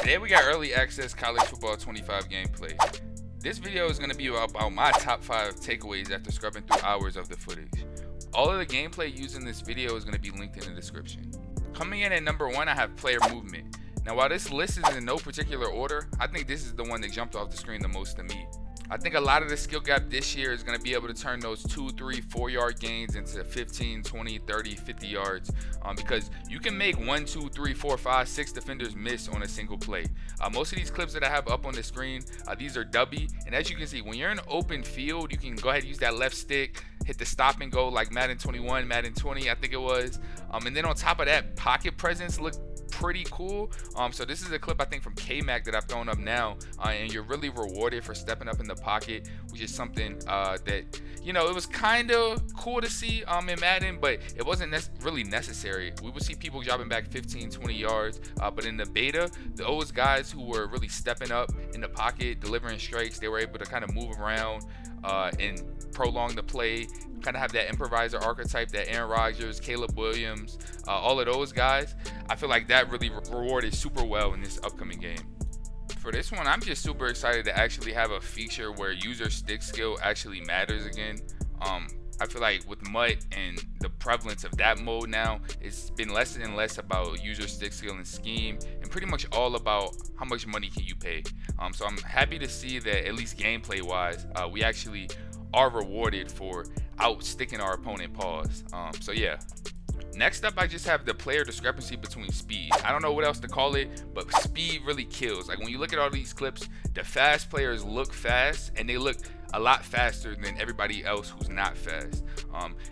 Today we got early access college football 25 gameplay. This video is going to be about my top 5 takeaways after scrubbing through hours of the footage. All of the gameplay used in this video is going to be linked in the description. Coming in at number 1, I have player movement. Now while this list is in no particular order, I think this is the one that jumped off the screen the most to me. I think a lot of the skill gap this year is going to be able to turn those 2, 3, 4 yard gains into 15, 20, 30, 50 yards because you can make 1, 2, 3, 4, 5, 6 defenders miss on a single play. Most of these clips that I have up on the screen, these are dubby, and as you can see, when you're in an open field, you can go ahead and use that left stick, hit the stop and go like Madden 21, Madden 20, I think it was, and then on top of that, pocket presence looked pretty cool. So this is a clip I think from K-Mac that I've thrown up now, and you're really rewarded for stepping up in the pocket, which is something that, you know, it was kind of cool to see in Madden, but it wasn't really necessary. We would see people dropping back 15, 20 yards, but in the beta, those guys who were really stepping up in the pocket, delivering strikes, they were able to kind of move around and prolong the play, kind of have that improviser archetype, that Aaron Rodgers, Caleb Williams, all of those guys. I feel like that really rewarded super well in this upcoming game. For this one, I'm just super excited to actually have a feature where user stick skill actually matters again. I feel like with MUT and the prevalence of that mode now, it's been less and less about user stick skill and scheme, and pretty much all about how much money can you pay. So I'm happy to see that at least gameplay wise, we actually are rewarded for out sticking our opponent paws. So yeah. Next up, I just have the player discrepancy between speed. I don't know what else to call it, but speed really kills. Like when you look at all these clips, the fast players look fast, and they look a lot faster than everybody else who's not fast.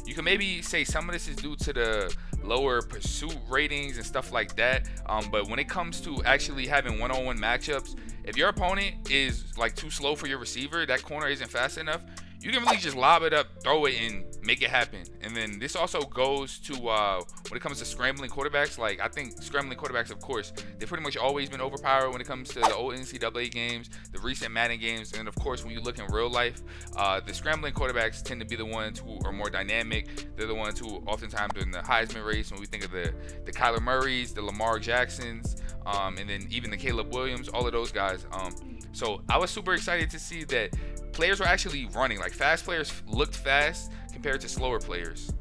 You can maybe say some of this is due to the lower pursuit ratings and stuff like that, but when it comes to actually having one-on-one matchups, if your opponent is like too slow for your receiver, that corner isn't fast enough, you can really just lob it up, throw it, and make it happen. And then this also goes to when it comes to scrambling quarterbacks. Like I think scrambling quarterbacks, of course, they've pretty much always been overpowered when it comes to the old NCAA games, the recent Madden games, and of course when you look in real life, the scrambling quarterbacks tend to be the ones who are more dynamic. They're the ones who oftentimes are in the Heisman race when we think of the Kyler Murrays, the Lamar Jacksons, and then even the Caleb Williams, all of those guys. So I was super excited to see that players were actually running. Like fast players looked fast compared to slower players.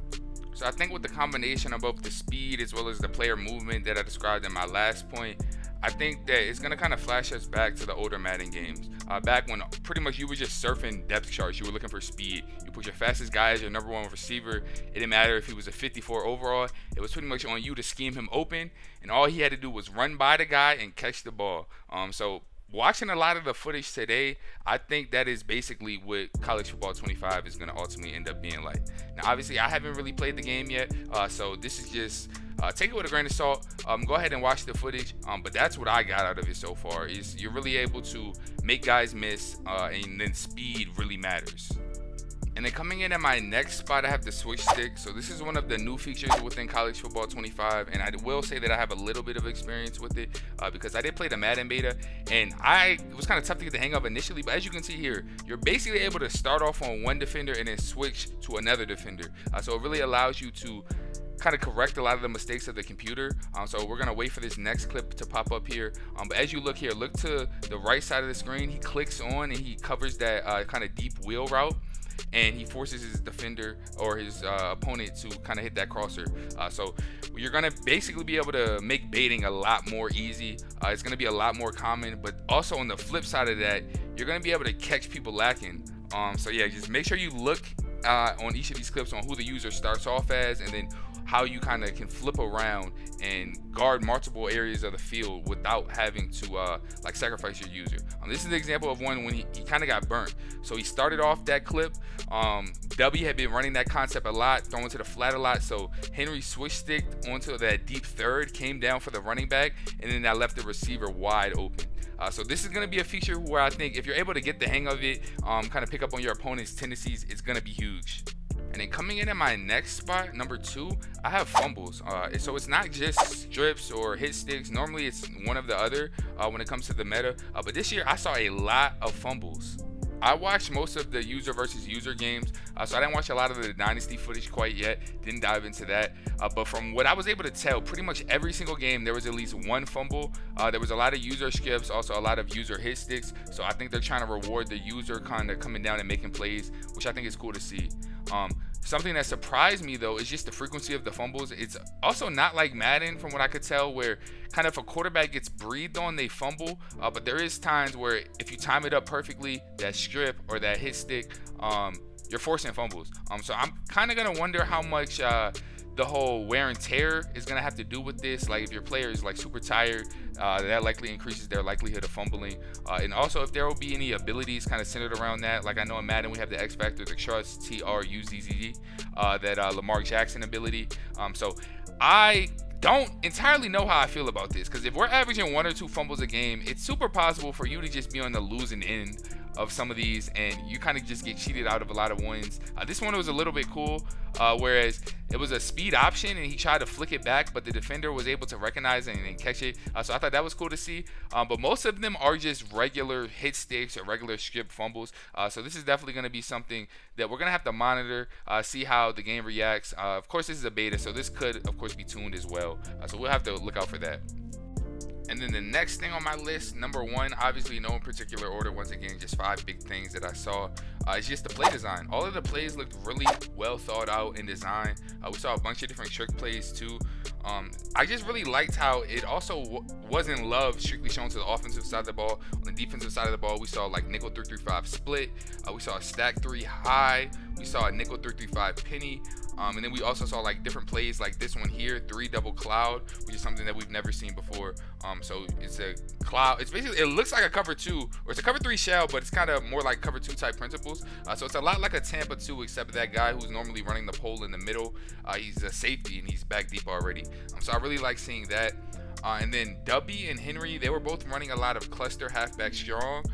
So I think with the combination of both the speed as well as the player movement that I described in my last point, I think that it's going to kind of flash us back to the older Madden games. Back when pretty much you were just surfing depth charts. You were looking for speed. You put your fastest guy as your number 1 receiver. It didn't matter if he was a 54 overall. It was pretty much on you to scheme him open. And all he had to do was run by the guy and catch the ball. So watching a lot of the footage today, I think that is basically what college football 25 is going to ultimately end up being like. Now, obviously, I haven't really played the game yet, so this is just take it with a grain of salt. Go ahead and watch the footage, but that's what I got out of it so far. Is you're really able to make guys miss, and then speed really matters. And then coming in at my next spot, I have the switch stick. So this is one of the new features within college football 25, and I will say that I have a little bit of experience with it because I did play the Madden beta, and it was kind of tough to get the hang of initially, but as you can see here, you're basically able to start off on one defender and then switch to another defender. So it really allows you to kind of correct a lot of the mistakes of the computer. So we're gonna wait for this next clip to pop up here, but as you look here, look to the right side of the screen, he clicks on and he covers that kind of deep wheel route, and he forces his defender or his opponent to kind of hit that crosser. So you're going to basically be able to make baiting a lot more easy. It's going to be a lot more common, but also on the flip side of that, you're going to be able to catch people lacking. So yeah, just make sure you look on each of these clips on who the user starts off as, and then how you kind of can flip around and guard multiple areas of the field without having to like sacrifice your user. This is an example of one when he kind of got burnt. So he started off that clip. W had been running that concept a lot, throwing to the flat a lot. So Henry switch sticked onto that deep third, came down for the running back, and then that left the receiver wide open. So this is going to be a feature where I think if you're able to get the hang of it, kind of pick up on your opponent's tendencies, it's going to be huge. And then coming in at my next spot, number 2, I have fumbles. So it's not just strips or hit sticks. Normally it's one of the other when it comes to the meta. But this year I saw a lot of fumbles. I watched most of the user versus user games, so I didn't watch a lot of the Dynasty footage quite yet. Didn't dive into that. But from what I was able to tell, pretty much every single game, there was at least one fumble. There was a lot of user skips, also a lot of user hit sticks. So I think they're trying to reward the user kind of coming down and making plays, which I think is cool to see. Something that surprised me though is just the frequency of the fumbles. It's also not like Madden from what I could tell, where kind of if a quarterback gets breathed on, they fumble. But there is times where if you time it up perfectly, that strip or that hit stick, you're forcing fumbles. So I'm kind of gonna wonder how much the whole wear and tear is gonna have to do with this. Like if your player is like super tired, that likely increases their likelihood of fumbling. And also if there will be any abilities kind of centered around that. Like I know in Madden we have the X Factor, the Trust, TRUZZ, that Lamar Jackson ability. So I don't entirely know how I feel about this, because if we're averaging 1 or 2 fumbles a game, it's super possible for you to just be on the losing end of some of these, and you kind of just get cheated out of a lot of wins. This one was a little bit cool, whereas it was a speed option and he tried to flick it back, but the defender was able to recognize it and catch it. So I thought that was cool to see. But most of them are just regular hit sticks or regular strip fumbles. So this is definitely going to be something that we're going to have to monitor, see how the game reacts. Of course, this is a beta, so this could, of course, be tuned as well. So we'll have to look out for that. And then the next thing on my list, number 1, obviously no in particular order, once again, just 5 big things that I saw. It's just the play design. All of the plays looked really well thought out in design. We saw a bunch of different trick plays too. I just really liked how it also wasn't love strictly shown to the offensive side of the ball. On the defensive side of the ball, we saw like nickel 3-3-5 split. We saw a stack 3 high. We saw a nickel 3-3-5 penny. And then we also saw like different plays like this one here, 3 double cloud, which is something that we've never seen before. So it's a cloud. It's basically, it looks like a cover 2, or it's a cover 3 shell, but it's kind of more like cover 2 type principles. So it's a lot like a Tampa 2, except that guy who's normally running the pole in the middle, he's a safety and he's back deep already. So I really like seeing that. And then Dubby and Henry, they were both running a lot of cluster halfback strong,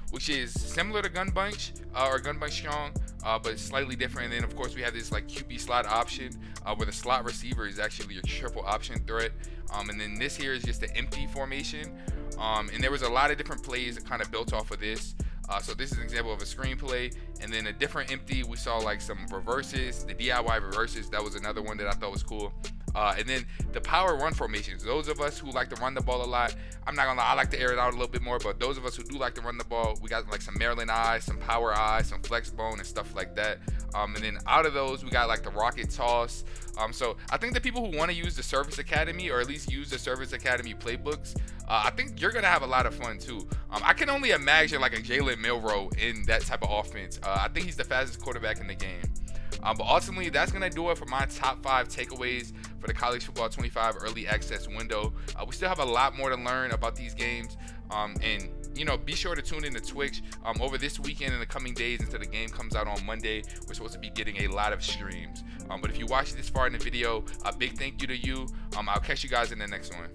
which is similar to Gun Bunch or Gun Bunch strong, but slightly different. And then of course we have this like QB slot option, where the slot receiver is actually your triple option threat. And then this here is just an empty formation. And there was a lot of different plays that kind of built off of this. So this is an example of a screenplay, and then a different empty. We saw like some reverses, the DIY reverses. That was another one that I thought was cool. And then the power run formations. Those of us who like to run the ball a lot, I'm not gonna lie, I like to air it out a little bit more, but those of us who do like to run the ball, we got like some Maryland eye, some power eye, some flex bone and stuff like that. And then out of those, we got like the rocket toss. So I think the people who want to use the Service Academy, or at least use the Service Academy playbooks, I think you're gonna have a lot of fun too. I can only imagine like a Jalen Milroe in that type of offense. I think he's the fastest quarterback in the game. But ultimately, that's going to do it for my top 5 takeaways for the College Football 25 early access window. We still have a lot more to learn about these games. And, you know, be sure to tune in to Twitch over this weekend and the coming days until the game comes out on Monday. We're supposed to be getting a lot of streams. But if you watched this far in the video, a big thank you to you. I'll catch you guys in the next one.